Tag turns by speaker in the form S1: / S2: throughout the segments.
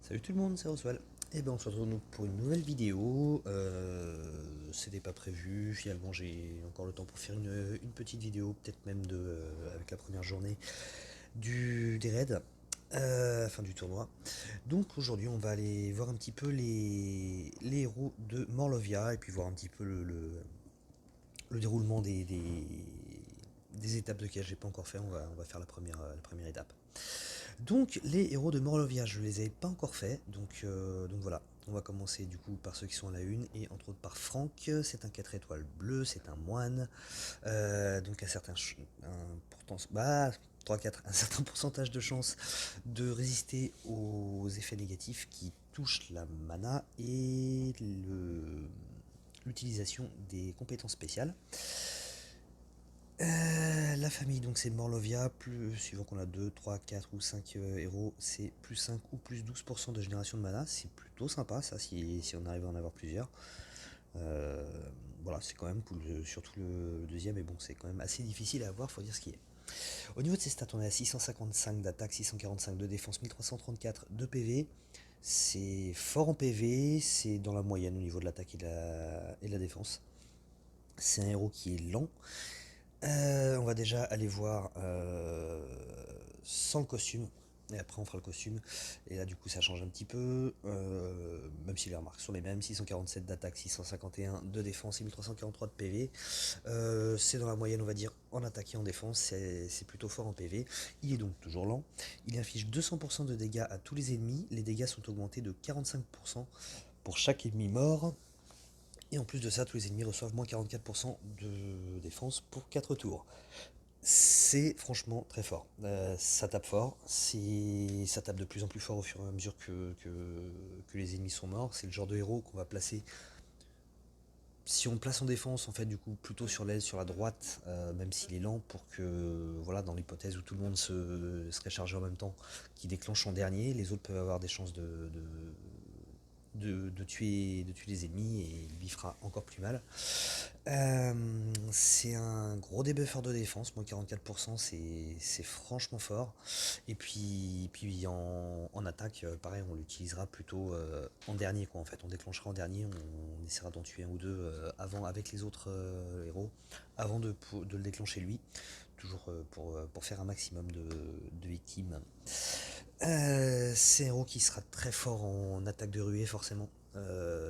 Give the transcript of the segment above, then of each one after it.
S1: Salut tout le monde, c'est Roswell. Et ben on se retrouve donc pour une nouvelle vidéo. C'était pas prévu, finalement j'ai encore le temps pour faire une petite vidéo, peut-être même avec la première journée des raids, enfin du tournoi. Donc aujourd'hui on va aller voir un petit peu les héros de Morlovia et puis voir un petit peu le déroulement des étapes de quête. J'ai pas encore fait, on va faire la première étape. Donc les héros de Morlovia, je les ai pas encore fait, donc voilà. On va commencer du coup par ceux qui sont à la une, et entre autres par Franck, c'est un 4 étoiles bleu, c'est un moine, donc bah, 3-4, un certain pourcentage de chance de résister aux effets négatifs qui touchent la mana et l'utilisation des compétences spéciales. La famille, donc c'est Morlovia, plus, suivant qu'on a 2 3 4 ou 5 héros, c'est plus 5 ou plus 12% de génération de mana. C'est plutôt sympa ça, si on arrive à en avoir plusieurs. Euh, voilà, c'est quand même cool, surtout le deuxième, mais bon, c'est quand même assez difficile à avoir, faut dire ce qui est. Au niveau de ses stats, on est à 655 d'attaque, 645 de défense, 1334 de PV. C'est fort en PV, c'est dans la moyenne au niveau de l'attaque et de la défense. C'est un héros qui est lent. On va déjà aller voir sans le costume. Et après on fera le costume. Et là du coup ça change un petit peu. Même si les remarques sont les mêmes. 647 d'attaque, 651 de défense et 1343 de PV. C'est dans la moyenne on va dire en attaque et en défense. C'est plutôt fort en PV. Il est donc toujours lent. Il inflige 200% de dégâts à tous les ennemis. Les dégâts sont augmentés de 45% pour chaque ennemi mort. Et en plus de ça, tous les ennemis reçoivent moins 44% de défense pour 4 tours. C'est franchement très fort. Ça tape fort, ça tape de plus en plus fort au fur et à mesure que les ennemis sont morts. C'est le genre de héros qu'on va placer. Si on place en défense, en fait, du coup, plutôt sur l'aile, sur la droite, même s'il est lent, pour que, voilà, dans l'hypothèse où tout le monde serait chargé en même temps, qui déclenche en dernier, les autres peuvent avoir des chances de tuer les ennemis et lui fera encore plus mal. C'est un gros débuffer de défense, moins 44%, c'est franchement fort. Et puis en attaque, pareil, on l'utilisera plutôt en dernier, quoi. En fait, on déclenchera en dernier, on essaiera d'en tuer un ou deux avant avec les autres héros, avant de le déclencher lui, toujours pour faire un maximum de victimes. C'est un héros qui sera très fort en attaque de ruée, forcément.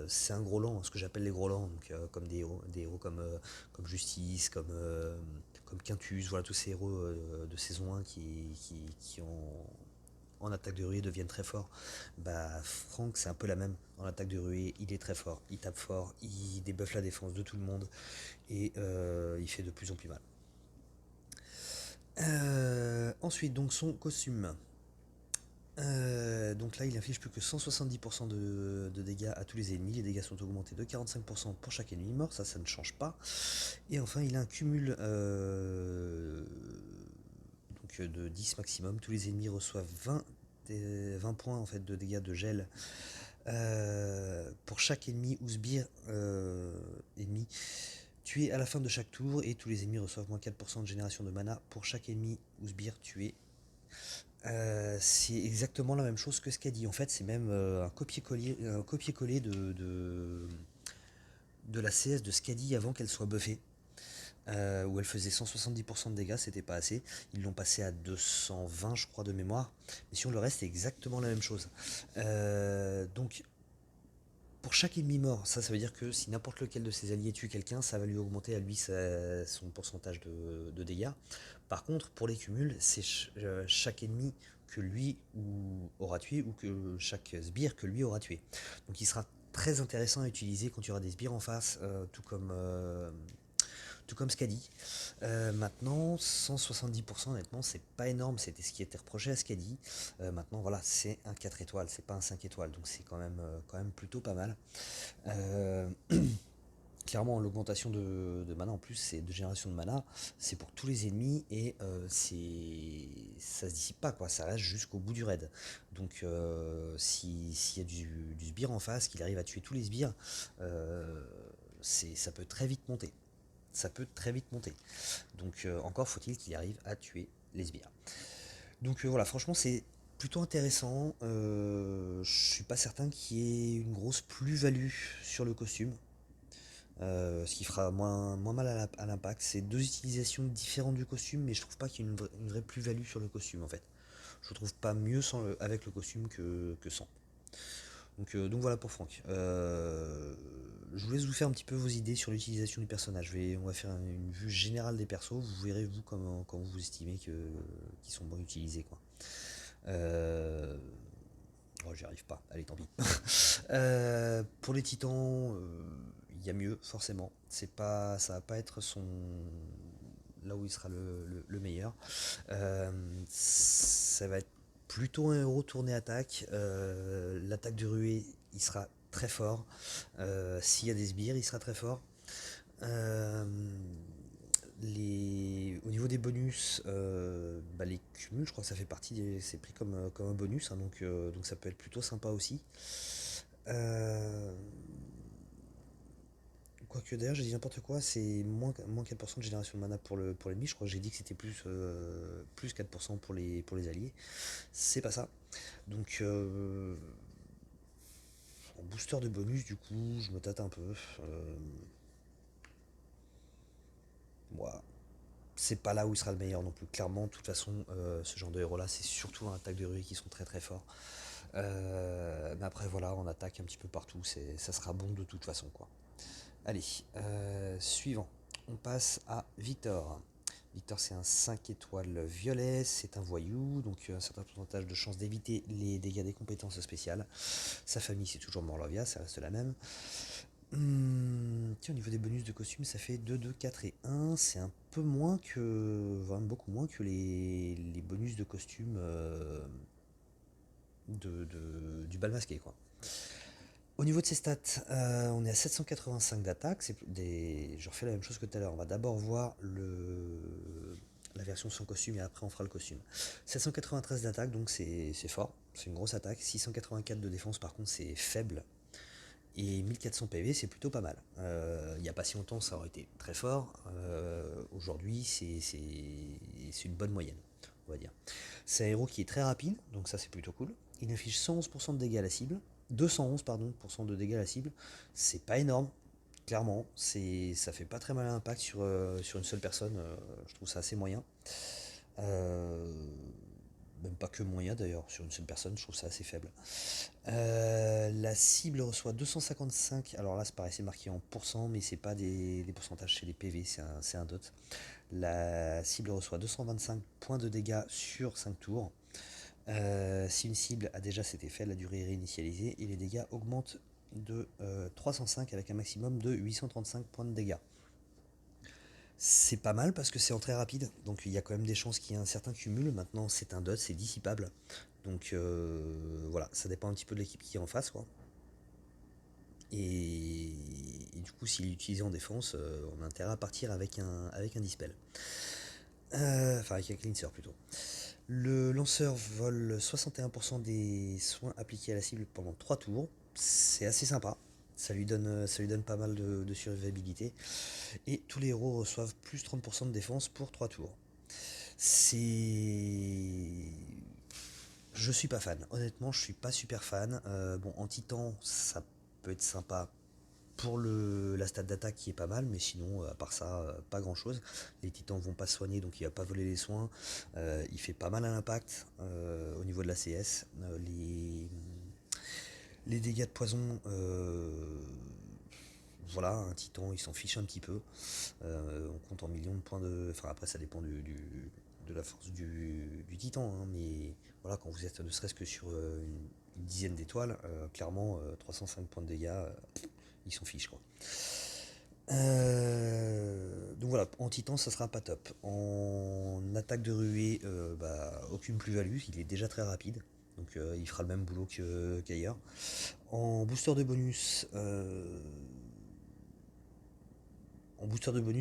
S1: C'est un gros lent, ce que j'appelle les gros lents, donc, comme des héros comme Justice, comme Quintus, voilà tous ces héros de saison 1 qui en attaque de ruée deviennent très forts. Bah, Franck, c'est un peu la même. En attaque de ruée, il est très fort, il tape fort, il débuffe la défense de tout le monde et il fait de plus en plus mal. Ensuite, donc son costume. Donc là, il inflige plus que 170% de dégâts à tous les ennemis. Les dégâts sont augmentés de 45% pour chaque ennemi mort, ça ne change pas. Et enfin, il a un cumul de 10 maximum. Tous les ennemis reçoivent 20 points en fait, de dégâts de gel pour chaque ennemi ou sbire ennemi tué à la fin de chaque tour. Et tous les ennemis reçoivent moins 4% de génération de mana pour chaque ennemi ou sbire tué. C'est exactement la même chose que ce qu'a dit. En fait, c'est même un copier-coller de la CS de Skadi avant qu'elle soit buffée. Où elle faisait 170% de dégâts, c'était pas assez. Ils l'ont passé à 220, je crois, de mémoire. Mais sinon, le reste, c'est exactement la même chose. Donc, pour chaque ennemi mort, ça veut dire que si n'importe lequel de ses alliés tue quelqu'un, ça va lui augmenter à lui son pourcentage de dégâts. Par contre, pour les cumuls, c'est chaque ennemi que lui aura tué ou que chaque sbire que lui aura tué. Donc il sera très intéressant à utiliser quand il y aura des sbires en face, tout comme Skadi. Maintenant, 170%, honnêtement, c'est pas énorme. C'était ce qui était reproché à Skadi. Maintenant, voilà, c'est un 4 étoiles, c'est pas un 5 étoiles. Donc c'est quand même plutôt pas mal. Euh, Clairement, l'augmentation de mana en plus, c'est de génération de mana, c'est pour tous les ennemis et ça se dissipe pas, quoi, ça reste jusqu'au bout du raid. Donc s'il y a du sbire en face, qu'il arrive à tuer tous les sbires, euh, ça peut très vite monter. Ça peut très vite monter. Donc encore faut-il qu'il arrive à tuer les sbires. Donc voilà, franchement, c'est plutôt intéressant. Je suis pas certain qu'il y ait une grosse plus-value sur le costume. Ce qui fera moins mal à l'impact. C'est deux utilisations différentes du costume, mais je trouve pas qu'il y ait une vraie plus-value sur le costume en fait. Je trouve pas mieux avec le costume que sans. Donc voilà pour Franck. Je vous laisse vous faire un petit peu vos idées sur l'utilisation du personnage. On va faire une vue générale des persos. Vous verrez vous comment vous estimez qu'ils sont bons utilisés quoi. Euh, Oh, j'y arrive pas, allez tant pis. Pour les titans, il y a mieux, forcément. Ça va pas être là où il sera le meilleur. Ça va être plutôt un héros tourné attaque. L'attaque de ruée, il sera très fort. S'il y a des sbires, il sera très fort. Euh, Au niveau des bonus, les cumuls, je crois que ça fait c'est pris comme un bonus, hein, donc ça peut être plutôt sympa aussi. Euh, Quoique d'ailleurs, j'ai dit n'importe quoi, c'est moins 4% de génération de mana pour l'ennemi. Je crois que j'ai dit que c'était plus 4% pour les alliés. C'est pas ça. Donc, en booster de bonus, du coup, je me tâte un peu. Moi, c'est pas là où il sera le meilleur non plus. Clairement, de toute façon, ce genre de héros-là, c'est surtout en attaque de rue qui sont très très forts. Mais après, voilà, on attaque un petit peu partout. Ça sera bon de toute façon, quoi. Allez, suivant. On passe à Victor. Victor, c'est un 5 étoiles violet, c'est un voyou, donc un certain pourcentage de chance d'éviter les dégâts des compétences spéciales. Sa famille, c'est toujours Morlovia, ça reste la même. Tiens, au niveau des bonus de costume, ça fait 2, 2, 4 et 1. C'est un peu moins vraiment beaucoup moins que les bonus de costume du bal masqué, quoi. Au niveau de ses stats, on est à 785 d'attaque. Je refais la même chose que tout à l'heure. On va d'abord voir la version sans costume et après on fera le costume. 793 d'attaque, donc c'est fort. C'est une grosse attaque. 684 de défense, par contre, c'est faible. Et 1400 PV, c'est plutôt pas mal. Il n'y a pas si longtemps, ça aurait été très fort. Aujourd'hui, c'est une bonne moyenne, on va dire. C'est un héros qui est très rapide, donc ça c'est plutôt cool. Il affiche 111% de dégâts à la cible. 211 pardon, de dégâts à la cible. C'est pas énorme, clairement. Ça fait pas très mal à l'impact sur une seule personne. Je trouve ça assez moyen. Euh, Même pas que moyen d'ailleurs, sur une seule personne, je trouve ça assez faible. La cible reçoit 255. Alors là, c'est pareil, c'est marqué en pourcent, mais c'est pas des pourcentages, c'est des PV, c'est un dot. La cible reçoit 225 points de dégâts sur 5 tours. Si une cible a déjà cet effet, la durée est réinitialisée et les dégâts augmentent de 305 avec un maximum de 835 points de dégâts. C'est pas mal parce que c'est en très rapide, donc il y a quand même des chances qu'il y ait un certain cumul. Maintenant, c'est un dot, c'est dissipable. Donc voilà, ça dépend un petit peu de l'équipe qui est en face, quoi. Et du coup, s'il est utilisé en défense, on a intérêt à partir avec un dispel. Enfin, avec un cleanser plutôt. Le lanceur vole 61% des soins appliqués à la cible pendant 3 tours. C'est assez sympa. Ça lui donne pas mal de survivabilité. Et tous les héros reçoivent plus 30% de défense pour 3 tours. C'est. Je suis pas fan. Honnêtement, je suis pas super fan. Bon, en titan, ça peut être sympa pour la stat d'attaque qui est pas mal, mais sinon, à part ça, pas grand chose. Les titans vont pas se soigner, donc il va pas voler les soins. Il fait pas mal à l'impact au niveau de la CS. Les dégâts de poison, voilà, un titan, il s'en fiche un petit peu. On compte en millions de points de. Enfin, après, ça dépend de la force du titan, hein, mais voilà, quand vous êtes ne serait-ce que sur une dizaine d'étoiles, clairement, 305 points de dégâts, ils s'en fichent, quoi. Donc voilà, en titan, ça sera pas top. En attaque de ruée, aucune plus-value, il est déjà très rapide. Donc il fera le même boulot qu'ailleurs. En booster de bonus,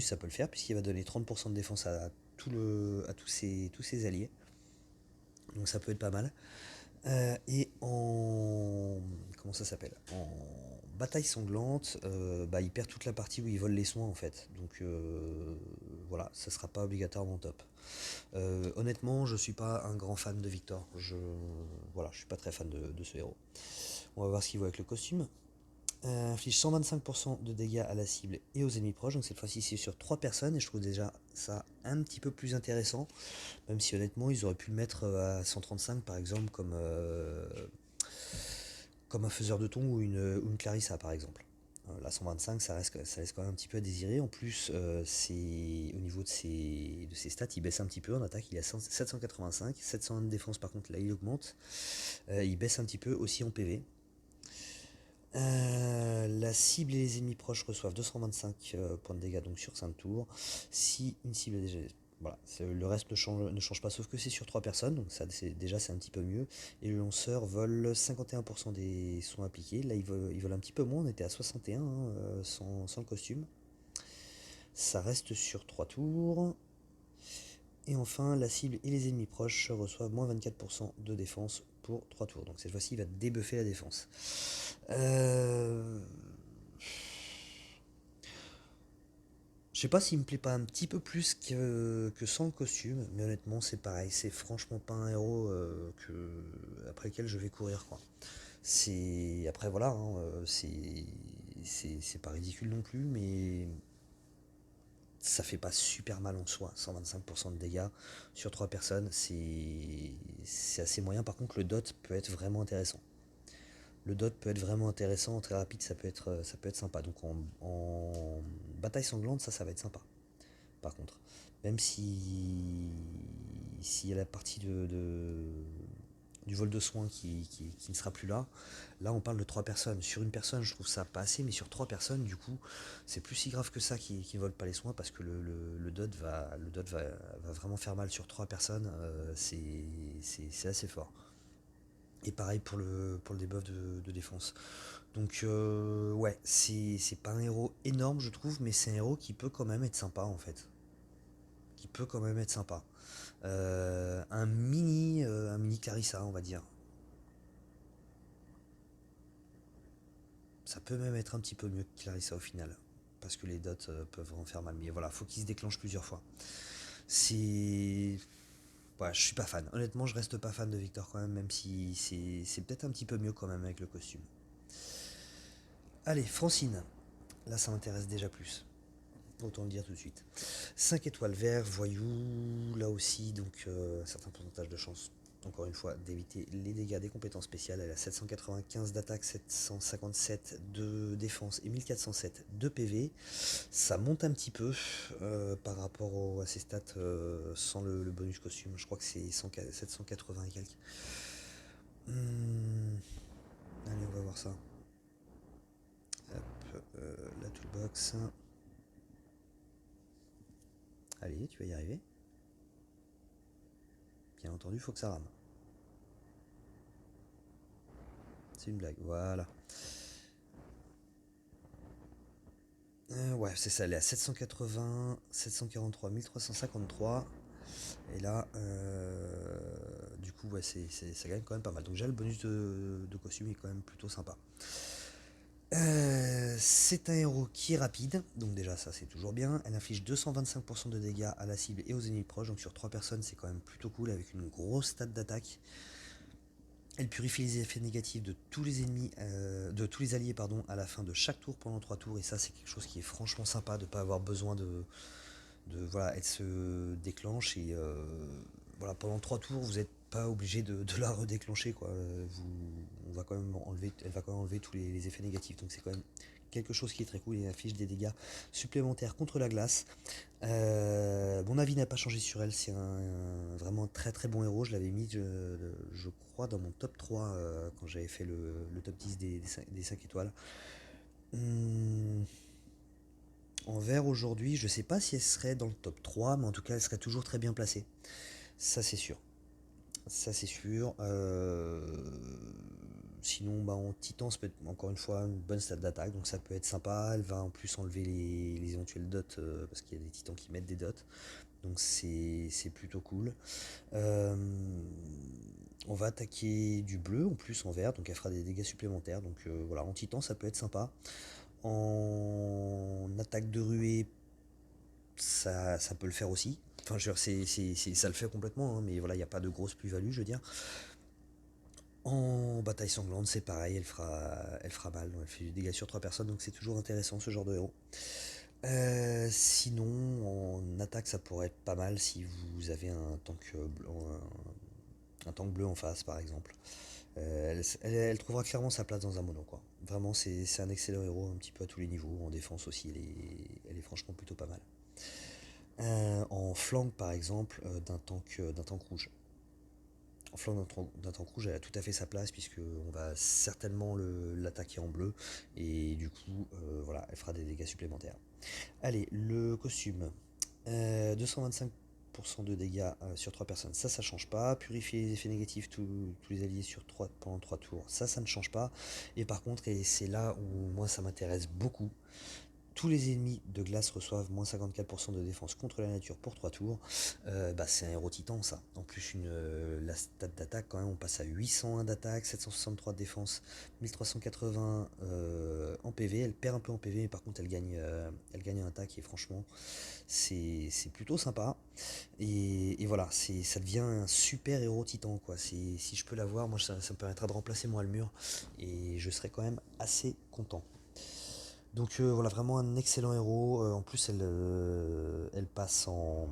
S1: ça peut le faire, puisqu'il va donner 30% de défense à tous ses alliés. Donc ça peut être pas mal. Et en. Comment ça s'appelle? bataille sanglante, bah, il perd toute la partie où il vole les soins en fait. Donc voilà, ça sera pas obligatoirement top. Honnêtement, je suis pas un grand fan de Victor. Voilà, je suis pas très fan de ce héros. On va voir ce qu'il vaut avec le costume. Inflige 125% de dégâts à la cible et aux ennemis proches. Donc cette fois-ci, c'est sur 3 personnes et je trouve déjà ça un petit peu plus intéressant. Même si honnêtement, ils auraient pu le mettre à 135 par exemple, comme un faiseur de ton ou une Clarissa par exemple. La 125, ça laisse quand même un petit peu à désirer. En plus, au niveau de ses stats, il baisse un petit peu. En attaque, il est à 785. 701 de défense, par contre, là, il augmente. Il baisse un petit peu aussi en PV. La cible et les ennemis proches reçoivent 225 points de dégâts donc sur 5 tours. Si une cible est déjà. Voilà, le reste ne change pas, sauf que c'est sur 3 personnes, donc ça, déjà c'est un petit peu mieux. Et le lanceur vole 51% des soins appliqués. Là, il vole un petit peu moins, on était à 61 hein, sans le costume. Ça reste sur 3 tours. Et enfin, la cible et les ennemis proches reçoivent moins 24% de défense pour 3 tours. Donc cette fois-ci, il va débuffer la défense. Euh... Je sais pas s'il me plaît pas un petit peu plus que sans le costume, mais honnêtement c'est pareil, c'est franchement pas un héros après lequel je vais courir quoi. Après voilà, hein, c'est pas ridicule non plus, mais ça fait pas super mal en soi. 125% de dégâts sur 3 personnes, c'est assez moyen. Par contre le dot peut être vraiment intéressant. Le dot peut être vraiment intéressant, très rapide, ça peut être sympa. Donc en bataille sanglante, ça va être sympa. Par contre. Même s'il y a la partie du vol de soins qui ne sera plus là, là on parle de 3 personnes. Sur une personne, je trouve ça pas assez, mais sur 3 personnes, du coup, c'est plus si grave que ça qui ne volent pas les soins parce que le dot va vraiment faire mal sur 3 personnes. C'est assez fort. Et pareil pour le debuff de défense. Donc ouais, c'est pas un héros énorme je trouve, mais c'est un héros qui peut quand même être sympa en fait. Qui peut quand même être sympa. Un mini Clarissa, on va dire. Ça peut même être un petit peu mieux que Clarissa au final. Parce que les dots peuvent en faire mal. Mais voilà, faut qu'il se déclenche plusieurs fois. C'est. Voilà, je suis pas fan. Honnêtement, je reste pas fan de Victor quand même, même si c'est peut-être un petit peu mieux quand même avec le costume. Allez, Francine. Là, ça m'intéresse déjà plus. Autant le dire tout de suite. 5 étoiles vert, voyou, là aussi, donc un certain pourcentage de chance, encore une fois, d'éviter les dégâts des compétences spéciales. Elle a 795 d'attaque, 757 de défense et 1407 de PV. Ça monte un petit peu par rapport à ses stats sans le bonus costume. Je crois que c'est 780 et quelques. Allez, on va voir ça. Hop, la toolbox. Allez, tu vas y arriver. Bien entendu, faut que ça rame. C'est une blague, voilà. Ouais, c'est ça, elle est à 780, 743, 1353. Et là, du coup, ouais, ça gagne quand même pas mal. Donc déjà, le bonus de costume est quand même plutôt sympa. C'est un héros qui est rapide, donc déjà ça c'est toujours bien. Elle inflige 225% de dégâts à la cible et aux ennemis proches, donc sur 3 personnes c'est quand même plutôt cool avec une grosse stat d'attaque. Elle purifie les effets négatifs de tous les ennemis, de tous les alliés pardon, à la fin de chaque tour pendant 3 tours. Et ça, c'est quelque chose qui est franchement sympa de ne pas avoir besoin voilà, elle se déclenche et voilà, pendant 3 tours, vous n'êtes pas obligé de la redéclencher. Quoi. Elle va quand même enlever tous les effets négatifs. Donc c'est quand même quelque chose qui est très cool et affiche des dégâts supplémentaires contre la glace. Mon avis n'a pas changé sur elle, c'est vraiment un très très bon héros. Je l'avais mis, je crois, dans mon top 3 quand j'avais fait le top 10 des 5 étoiles. Hum, En vert aujourd'hui, je sais pas si elle serait dans le top 3, mais en tout cas, elle serait toujours très bien placée. Ça, c'est sûr. Ça, c'est sûr. Sinon, bah, en titan, ça peut être encore une fois une bonne stat d'attaque, donc ça peut être sympa. Elle va en plus enlever les éventuels dots, parce qu'il y a des titans qui mettent des dots. Donc c'est plutôt cool. Euh, On va attaquer du bleu, en plus en vert, donc elle fera des dégâts supplémentaires. Donc voilà, en titan ça peut être sympa. En attaque de ruée, ça peut le faire aussi. Enfin, je veux dire, ça le fait complètement, hein, mais voilà, il n'y a pas de grosse plus-value, je veux dire. En bataille sanglante, c'est pareil, elle fera mal, elle fait du dégât sur 3 personnes, donc c'est toujours intéressant ce genre de héros. Sinon, en attaque, ça pourrait être pas mal si vous avez un tank bleu en face, par exemple. Elle trouvera clairement sa place dans un mono, quoi. Vraiment, c'est un excellent héros, un petit peu à tous les niveaux. En défense aussi, elle est franchement plutôt pas mal. En flank, par exemple, d'un tank rouge. En flanc d'un tank rouge, elle a tout à fait sa place, puisque on va certainement l'attaquer en bleu. Et du coup, voilà, elle fera des dégâts supplémentaires. Allez, le costume. 225% de dégâts sur 3 personnes, ça change pas. Purifier les effets négatifs tous les alliés pendant 3 tours, ça ne change pas. Et par contre, et c'est là où moi ça m'intéresse beaucoup, tous les ennemis de glace reçoivent moins 54% de défense contre la nature pour 3 tours. C'est un héros titan ça. En plus, la stat d'attaque, quand même, on passe à 801 d'attaque, 763 de défense, 1380 en PV. Elle perd un peu en PV, mais par contre, elle gagne en attaque. Et franchement, c'est plutôt sympa. Et voilà, ça devient un super héros titan, quoi. Si je peux l'avoir, moi, ça me permettra de remplacer moi le mur. Et je serais quand même assez content. Donc voilà, vraiment un excellent héros. En plus, elle passe en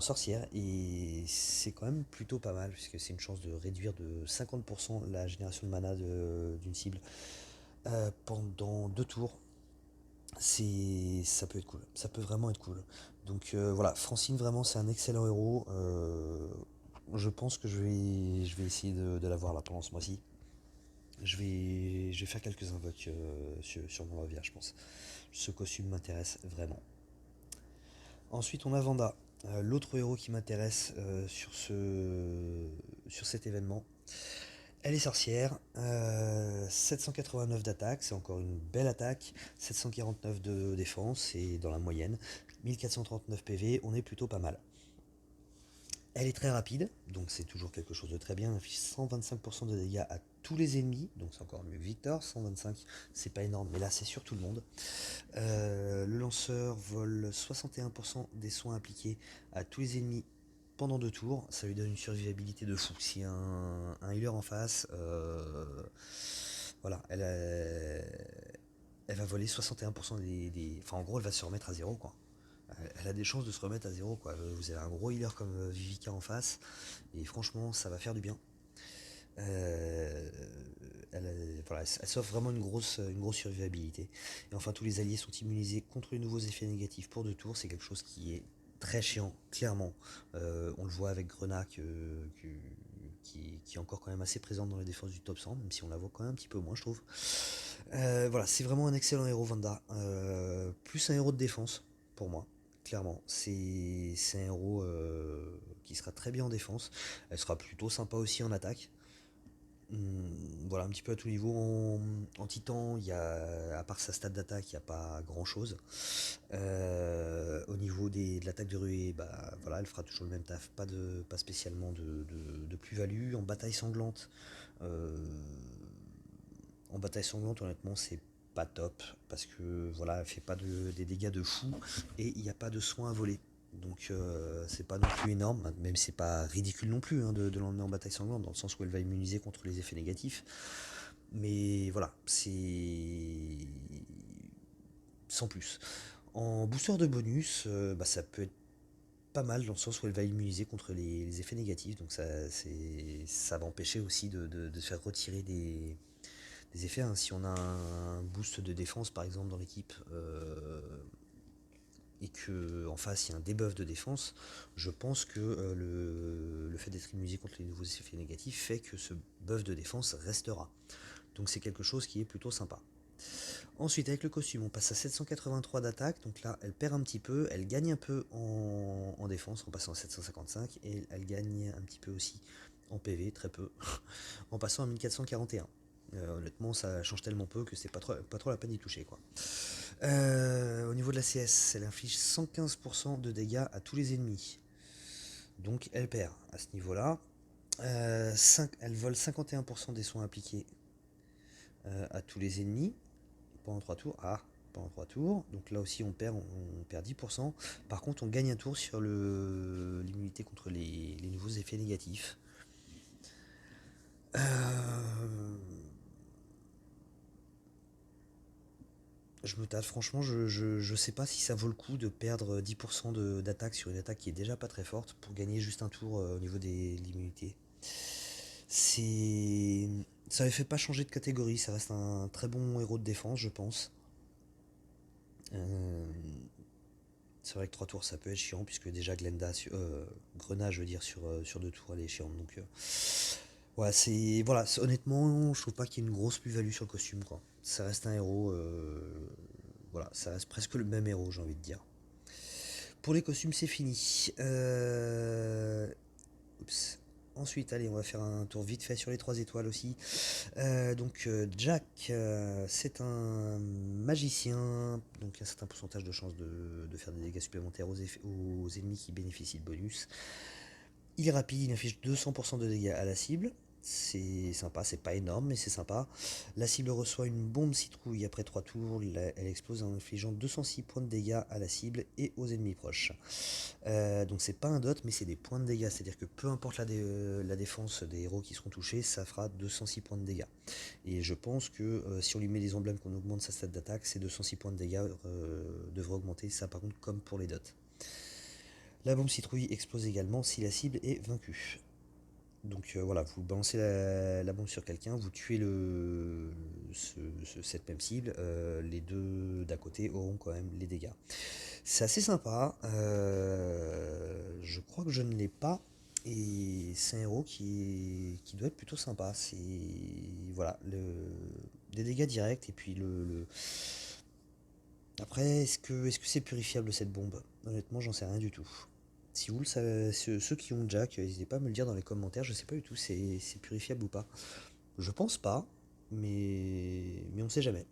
S1: sorcière et c'est quand même plutôt pas mal puisque c'est une chance de réduire de 50% la génération de mana d'une cible pendant 2 tours. Ça peut être cool, ça peut vraiment être cool. Donc voilà, Francine, vraiment, c'est un excellent héros. Je pense que je vais essayer de l'avoir là pendant ce mois-ci. Je vais faire quelques invoques sur mon Ravia, je pense. Ce costume m'intéresse vraiment. Ensuite, on a Vanda, l'autre héros qui m'intéresse sur cet événement. Elle est sorcière, 789 d'attaque, c'est encore une belle attaque, 749 de défense, c'est dans la moyenne, 1439 PV, on est plutôt pas mal. Elle est très rapide, donc c'est toujours quelque chose de très bien. Elle inflige 125% de dégâts à tous les ennemis, donc c'est encore mieux que Victor. 125, c'est pas énorme, mais là c'est sur tout le monde. Le lanceur vole 61% des soins appliqués à tous les ennemis pendant 2 tours. Ça lui donne une survivabilité de fou. Si un healer en face, voilà, elle va voler 61% Enfin, en gros, elle va se remettre à zéro, quoi. Elle a des chances de se remettre à zéro, quoi. Vous avez un gros healer comme Vivica en face, et franchement, ça va faire du bien. Euh, voilà, elle s'offre vraiment une grosse survivabilité. Et enfin, tous les alliés sont immunisés contre les nouveaux effets négatifs pour 2 tours. C'est quelque chose qui est très chiant, clairement. On le voit avec Grenat qui est encore quand même assez présente dans les défenses du top 100, même si on la voit quand même un petit peu moins, je trouve. Voilà, c'est vraiment un excellent héros, Vanda. Plus un héros de défense, pour moi. Clairement, c'est un héros qui sera très bien en défense. Elle sera plutôt sympa aussi en attaque. Voilà, un petit peu à tout niveau. En titan, à part sa stat d'attaque, il n'y a pas grand chose. Au niveau de l'attaque de ruée, bah, voilà, elle fera toujours le même taf, pas spécialement de plus-value. Euh, en bataille sanglante, honnêtement, c'est pas top parce que voilà, elle fait pas des dégâts de fou et il n'y a pas de soins à voler. Donc c'est pas non plus énorme, même c'est pas ridicule non plus, hein, de l'emmener en bataille sanglante, dans le sens où elle va immuniser contre les effets négatifs. Mais voilà, c'est sans plus. En booster de bonus, ça peut être pas mal dans le sens où elle va immuniser contre les effets négatifs. Donc ça va empêcher aussi de se faire retirer des effets, hein. Si on a un boost de défense par exemple dans l'équipe et que en face il y a un debuff de défense, je pense que le fait d'être immunisé contre les nouveaux effets négatifs fait que ce buff de défense restera. Donc c'est quelque chose qui est plutôt sympa. Ensuite, avec le costume, on passe à 783 d'attaque. Donc là, elle perd un petit peu. Elle gagne un peu en défense en passant à 755. Et elle gagne un petit peu aussi en PV, très peu, en passant à 1441. Honnêtement, ça change tellement peu que c'est pas trop la peine d'y toucher, quoi. Au niveau de la CS, elle inflige 115% de dégâts à tous les ennemis. Donc elle perd à ce niveau-là. Elle vole 51% des soins appliqués à tous les ennemis pendant 3 tours. Ah, pendant 3 tours. Donc là aussi on perd 10%. Par contre on gagne un tour sur l'immunité contre les nouveaux effets négatifs. Euh, je me tâte, franchement, je sais pas si ça vaut le coup de perdre 10% d'attaque sur une attaque qui est déjà pas très forte pour gagner juste un tour au niveau de l'immunité. C'est. Ça ne fait pas changer de catégorie, ça reste un très bon héros de défense, je pense. Euh, c'est vrai que 3 tours ça peut être chiant, puisque déjà Grenat, je veux dire, sur 2 tours elle est chiante. Donc, ouais, c'est. Voilà, honnêtement, je trouve pas qu'il y ait une grosse plus-value sur le costume, quoi. Ça reste un héros. Voilà, ça reste presque le même héros, j'ai envie de dire. Pour les costumes, c'est fini. Oups. Ensuite, allez, on va faire un tour vite fait sur les 3 étoiles aussi. Jack, c'est un magicien, donc il y a un certain pourcentage de chances de faire des dégâts supplémentaires aux ennemis qui bénéficient de bonus. Il est rapide, il inflige 200% de dégâts à la cible. C'est sympa, c'est pas énorme, mais c'est sympa. La cible reçoit une bombe citrouille après 3 tours. Elle explose en infligeant 206 points de dégâts à la cible et aux ennemis proches. Donc c'est pas un dot, mais c'est des points de dégâts. C'est-à-dire que peu importe la défense des héros qui seront touchés, ça fera 206 points de dégâts. Et je pense que si on lui met des emblèmes qu'on augmente sa stat d'attaque, ces 206 points de dégâts devraient augmenter. Ça par contre comme pour les dots. La bombe citrouille explose également si la cible est vaincue. Donc voilà, vous balancez la bombe sur quelqu'un, vous tuez cette même cible, les deux d'à côté auront quand même les dégâts. C'est assez sympa, je crois que je ne l'ai pas, et c'est un héros qui doit être plutôt sympa. C'est voilà, des dégâts directs, et puis Après, est-ce que c'est purifiable cette bombe? Honnêtement, j'en sais rien du tout. Si vous le savez, ceux qui ont Jack, n'hésitez pas à me le dire dans les commentaires. Je sais pas du tout, c'est purifiable ou pas. Je pense pas, mais on sait jamais.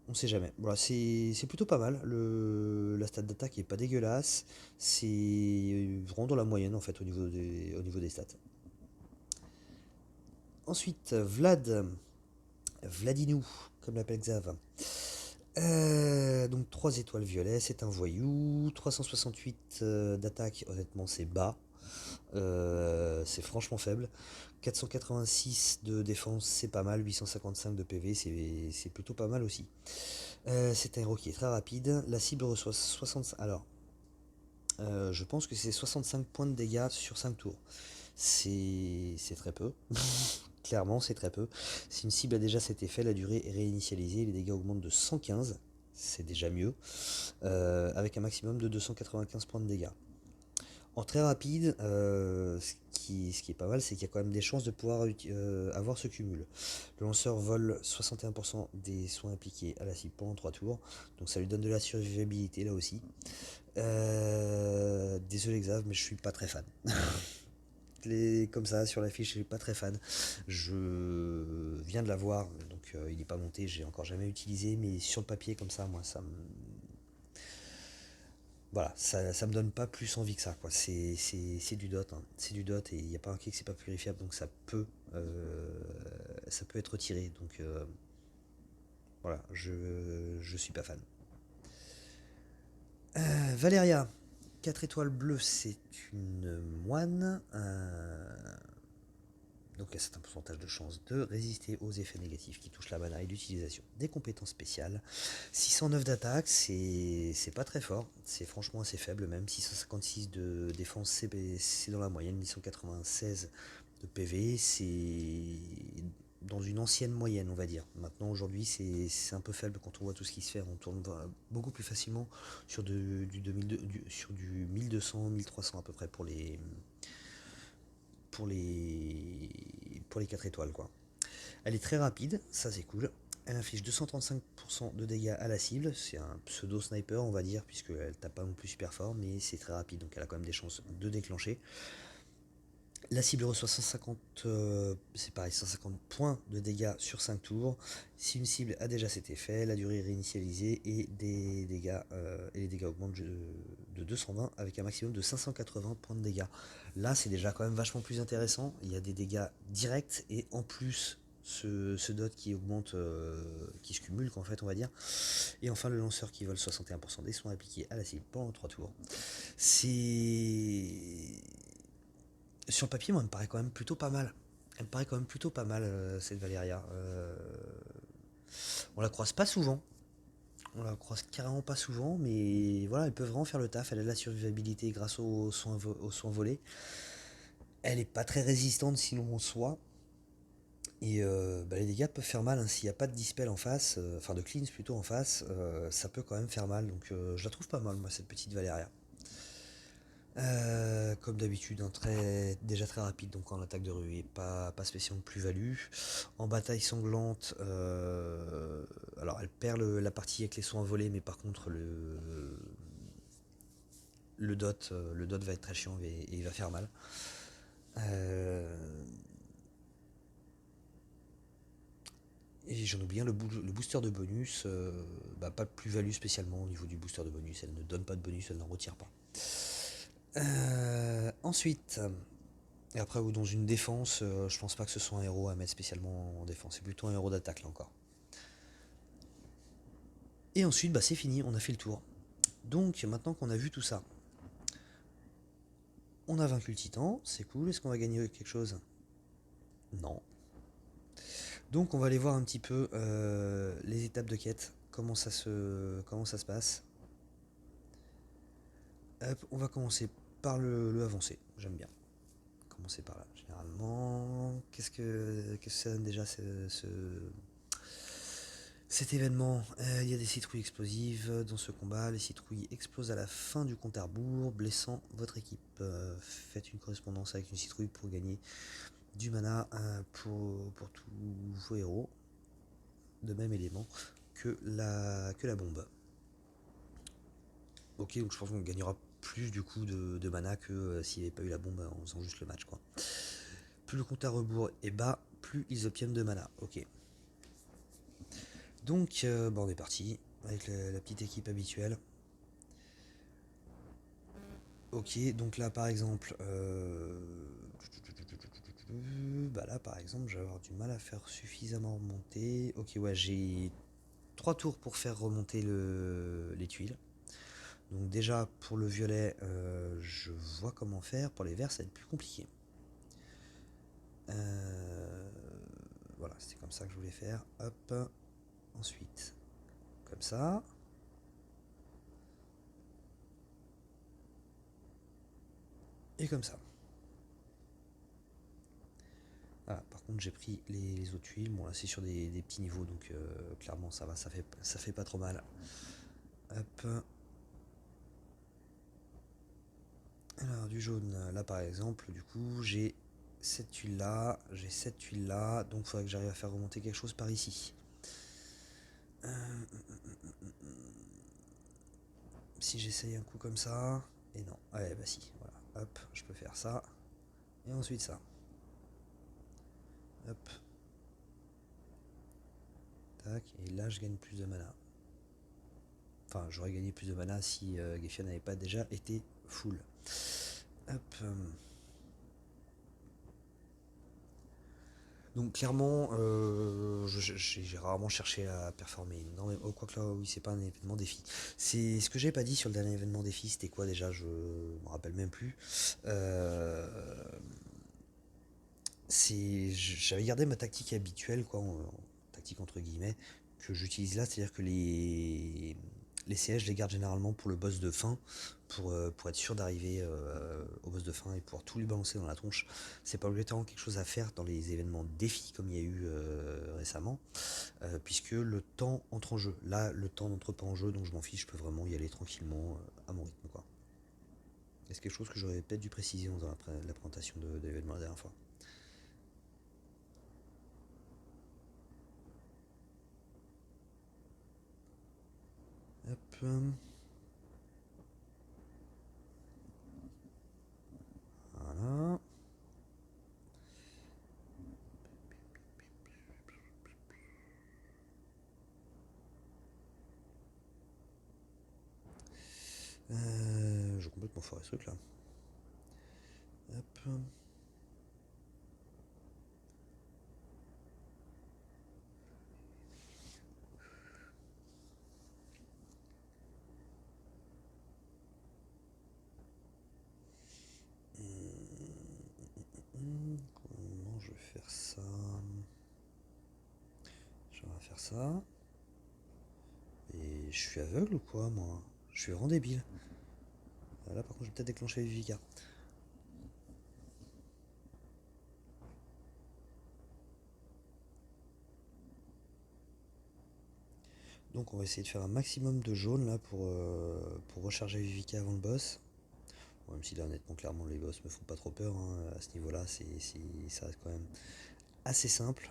S1: On sait jamais. Voilà, c'est plutôt pas mal. La stat d'attaque est pas dégueulasse. C'est vraiment dans la moyenne en fait au niveau des stats. Ensuite, Vladinou, comme l'appelle Xav. Donc 3 étoiles violet, c'est un voyou. 368 d'attaque, honnêtement c'est bas. C'est franchement faible. 486 de défense, c'est pas mal. 855 de PV, c'est plutôt pas mal aussi. C'est un héros qui est très rapide. La cible reçoit 65. Alors, je pense que c'est 65 points de dégâts sur 5 tours. C'est très peu. Clairement, c'est très peu. Si une cible a déjà cet effet, la durée est réinitialisée. Les dégâts augmentent de 115. C'est déjà mieux. Avec un maximum de 295 points de dégâts. En très rapide, ce qui est pas mal, c'est qu'il y a quand même des chances de pouvoir avoir ce cumul. Le lanceur vole 61% des soins appliqués à la cible pendant 3 tours, donc ça lui donne de la survivabilité là aussi. Désolé Xav, mais je suis pas très fan. Comme ça, sur la fiche, je suis pas très fan. Je viens de l'avoir, donc il n'est pas monté, j'ai encore jamais utilisé, mais sur le papier comme ça, moi, voilà, ça me donne pas plus envie que ça, quoi. C'est du dot, hein. C'est du dot et il n'y a pas un kick, c'est pas purifiable, donc ça peut être retiré. Donc voilà, je suis pas fan. Valéria, 4 étoiles bleues, c'est une moine. Donc il y a un certain pourcentage de chances de résister aux effets négatifs qui touchent la mana et l'utilisation des compétences spéciales. 609 d'attaque, c'est pas très fort, c'est franchement assez faible même. 656 de défense, c'est dans la moyenne. 896 de PV, c'est dans une ancienne moyenne, on va dire. Maintenant, aujourd'hui, c'est un peu faible quand on voit tout ce qui se fait. On tourne beaucoup plus facilement sur sur du 1200, 1300 à peu près pour les 4 étoiles, quoi. Elle est très rapide, ça c'est cool. Elle inflige 235% de dégâts à la cible. C'est un pseudo sniper, on va dire, puisqu'elle tape pas non plus super fort, mais c'est très rapide, donc elle a quand même des chances de déclencher. La cible reçoit 150, c'est pareil, 150 points de dégâts sur 5 tours. Si une cible a déjà cet effet, la durée est réinitialisée et, et les dégâts augmentent de 220 avec un maximum de 580 points de dégâts. Là, c'est déjà quand même vachement plus intéressant. Il y a des dégâts directs et en plus ce dot qui augmente, qui se cumule, en fait, on va dire. Et enfin, le lanceur qui vole 61% des soins appliqués à la cible pendant 3 tours. C'est sur le papier, moi, elle me paraît quand même plutôt pas mal. Elle me paraît quand même plutôt pas mal, cette Valéria. On la croise pas souvent. On la croise carrément pas souvent, mais voilà, elle peut vraiment faire le taf. Elle a de la survivabilité grâce aux soins volés. Elle est pas très résistante sinon en soi. Et les dégâts peuvent faire mal, hein. S'il n'y a pas de dispel en face, enfin de cleanse plutôt en face, ça peut quand même faire mal. Donc je la trouve pas mal, moi, cette petite Valéria. Comme d'habitude, hein, déjà très rapide, donc en attaque de rue, et pas spécialement de plus-value. En bataille sanglante, alors elle perd la partie avec les soins volés, mais par contre le dot va être très chiant et il va faire mal. Euh, et j'en oublie un, le booster de bonus, pas de plus-value spécialement au niveau du booster de bonus, elle ne donne pas de bonus, elle n'en retire pas. Ensuite, et après, ou dans une défense, je pense pas que ce soit un héros à mettre spécialement en défense. C'est plutôt un héros d'attaque là encore. Et ensuite, c'est fini, on a fait le tour. Donc maintenant qu'on a vu tout ça, on a vaincu le titan, c'est cool. Est-ce qu'on va gagner quelque chose? Non. Donc on va aller voir un petit peu les étapes de quête, comment ça se passe. Hop, on va commencer par le avancé, j'aime bien. Commencer par là, généralement. Qu'est-ce que ça donne déjà cet événement? Il y a des citrouilles explosives dans ce combat. Les citrouilles explosent à la fin du compte à rebours, blessant votre équipe. Faites une correspondance avec une citrouille pour gagner du mana pour tous vos héros, de même élément que la bombe. Ok, donc je pense qu'on gagnera plus du coup de mana que s'il n'y avait pas eu la bombe en faisant juste le match, quoi. Plus le compte à rebours est bas, plus ils obtiennent de mana. Ok. Donc, on est parti avec la petite équipe habituelle. Ok, donc là par exemple, là par exemple, je vais avoir du mal à faire suffisamment remonter. Ok, ouais, j'ai 3 tours pour faire remonter les tuiles. Donc déjà pour le violet, je vois comment faire. Pour les verts, ça va être plus compliqué. Voilà, c'était comme ça que je voulais faire. Hop, ensuite, comme ça. Et comme ça. Voilà, par contre j'ai pris les autres tuiles. Bon là c'est sur des petits niveaux, donc clairement ça va, ça fait pas trop mal. Hop. Alors du jaune, là par exemple, du coup j'ai cette tuile là, j'ai cette tuile là, donc il faudrait que j'arrive à faire remonter quelque chose par ici. Si j'essaye un coup comme ça, et non, ouais bah si, voilà, hop, je peux faire ça, et ensuite ça. Hop, tac, et là je gagne plus de mana. Enfin, j'aurais gagné plus de mana si Gefion n'avait pas déjà été full. Hop. Donc clairement, j'ai rarement cherché à performer énormément. Oh, quoique là, oui, c'est pas un événement défi. C'est ce que j'ai pas dit sur le dernier événement défi, c'était quoi déjà? Je me rappelle même plus. Euh, J'avais gardé ma tactique habituelle, quoi, tactique entre guillemets, que j'utilise là, c'est-à-dire que les CH, je les garde généralement pour le boss de fin, pour être sûr d'arriver au boss de fin et pouvoir tout lui balancer dans la tronche. C'est pas obligatoirement quelque chose à faire dans les événements défis comme il y a eu récemment, puisque le temps entre en jeu. Là, le temps n'entre pas en jeu, donc je m'en fiche, je peux vraiment y aller tranquillement à mon rythme, quoi. C'est quelque chose que j'aurais peut-être dû préciser dans la présentation de l'événement la dernière fois. Hop. Voilà. Je vais complètement foirer ce truc là. Hop. Comment je vais faire ça? Je vais faire ça. Et je suis aveugle ou quoi, moi? Je suis vraiment débile. Là, par contre, je vais peut-être déclencher les Vivika. Donc, on va essayer de faire un maximum de jaune là pour recharger Vivika avant le boss. Bon, même si là, honnêtement, clairement, les boss me font pas trop peur hein. À ce niveau-là, ça reste quand même assez simple.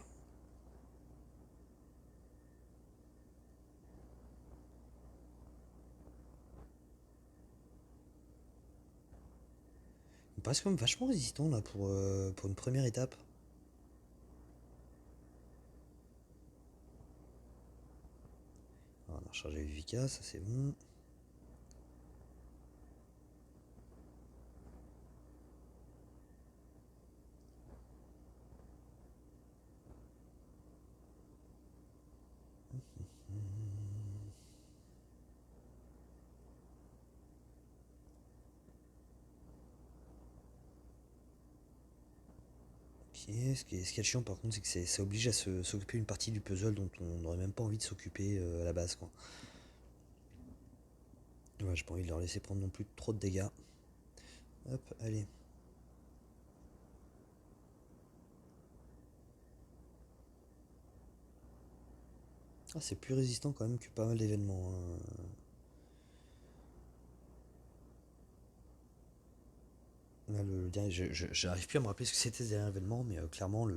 S1: Il me paraît quand même vachement résistant là pour une première étape. Alors, on a rechargé Vivika, ça c'est bon. Ok, ce qui est chiant par contre, c'est que ça oblige à s'occuper une partie du puzzle dont on n'aurait même pas envie de s'occuper à la base quoi. Ouais, j'ai pas envie de leur laisser prendre non plus trop de dégâts. Hop, allez. Ah, c'est plus résistant quand même que pas mal d'événements hein. Là, le dernier, j'arrive plus à me rappeler ce que c'était ce dernier événement, mais clairement, les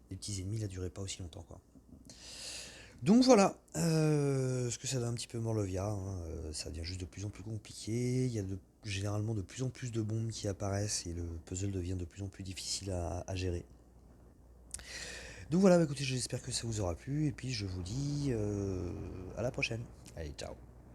S1: petits ennemis, là, duraient pas aussi longtemps, quoi. Donc voilà, ce que ça donne un petit peu Morlovia, hein, ça devient juste de plus en plus compliqué, il y a généralement de plus en plus de bombes qui apparaissent et le puzzle devient de plus en plus difficile à gérer. Donc voilà, bah écoutez, j'espère que ça vous aura plu, et puis je vous dis à la prochaine. Allez, ciao.